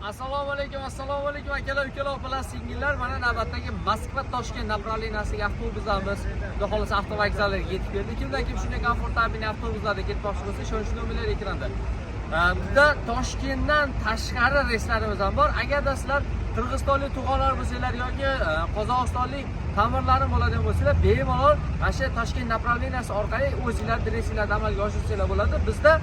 Assalomu alaykum akalar, ukalar, opalar, singillar. Mana navbatdagi Moskva Toshkent направлениясiga avtobuslarimiz, xudo xolasa avtovokzallarga yetib keldi. Kimdan kim shunday komfortabel avtobuslarda ketmoqchi bo'lsa, ishonch nomerlari ekranda. Bizda Toshkentdan tashqari reyslarimiz ham bor. Agarda sizlar Qirg'izistonlik tug'onlar bo'lsanglar yoki Qozog'istonlik ta'mirlarim bo'ladigan bo'lsalar, bemalol mana shu Toshkent направленияsi orqali o'zingizlar reyslarni amalga oshirsanglar bo'ladi. Bizda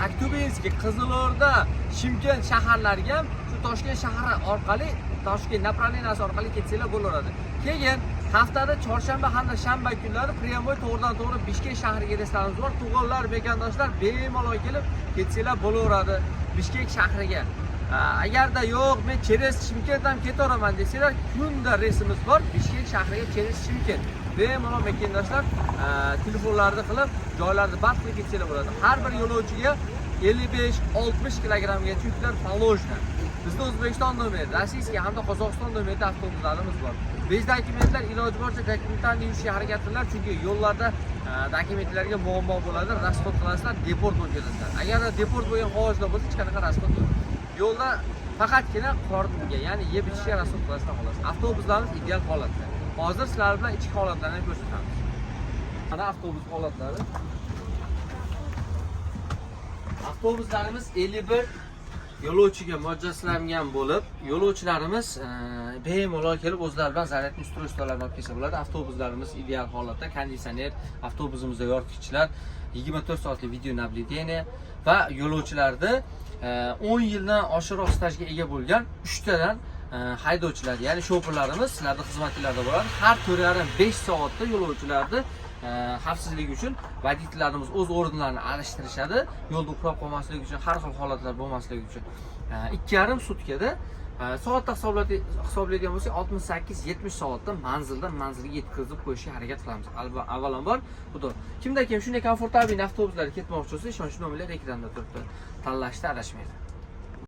Aktubinskiy, Qizilo'rda, Shimkent shaharlariga ham shu Toshkent shahri orqali, Toshkent направленияsi orqali ketsanglar bo'laveradi. Keyin haftada chorshanba hamda shanba kunlari pryamoy to'g'ridan-to'g'ri Bishkek shahriga reyslarimiz bor. Tug'onlar, mekandoshlar bemalol kelib ketsanglar bo'laveradi Bishkek shahriga. Agarda yo'q, men через Shimkent ham ketaveraman desanglar, kunda reysimiz bor Bishkek shahriga через Shimkent. Bemalol mekandoshlar telefonlarni qilib, joylarni band qilib ketsanglar bo'ladi. Har bir yo'lovchiga 55-60 kilogrammgacha yuklar положено. Bizda O'zbekiston nomeri, Rossiya hamda Qozog'iston nomerida avtobuslarimiz bor. Bez dokumentlar iloji boricha dokumentlarni yurishga harakat qilinglar, chunki yo'llarda dokumentlarga muammo bo'ladi, rasxod qilasizlar, deport o'tkazasizlar. Agar deport bo'lgan qog'ozlar bo'lsa, hech qanaqa rasxod yo'q. Yo'lda faqatgina qorniga, ya'ni yeb ichishga rasxod qilasizlar xolos. Avtobuslarimiz ideal holatda. Hozir sizlar bilan ichki holatlarni ko'rsatamiz. Mana avtobus holatlari. Avtobuslarimiz 51 yo'lovchiga mo'ljallangan bo'lib, yo'lovchilarimiz bemalol kelib o'zlari bilan zaryadli ustroystolarni olib kelsa bo'ladi. Avtobuslarimiz ideal holatda, konditsioner, avtobusimizda yoritgichlar, 24 soatlik video nablideniya va yo'lovchilarda 10 yildan oshiqroq stajga ega bo'lgan 3 tadan haydovchilar, ya'ni shofirlarimiz sizlarda xizmatlarda bo'ladi. Har 4,5 soatda yo'lovchilarni xavfsizlik uchun vodiylarimiz o'z o'rinlarini alishtirishadi. Yo'lda uxlab qolmasligi uchun, har xil holatlar bo'lmasligi uchun 2,5 sutkada soatda hisoblaydigan bo'lsak 68-70 soatda manzilga yetkazib qo'yishga harakat qilamiz. Avvalambor, xudo kimda kim shunday komfortabel avtobuslarga ketmoqchi bo'lsa, ishonch nomerlari ekranda turibdi. Tanlashda adashmaydi.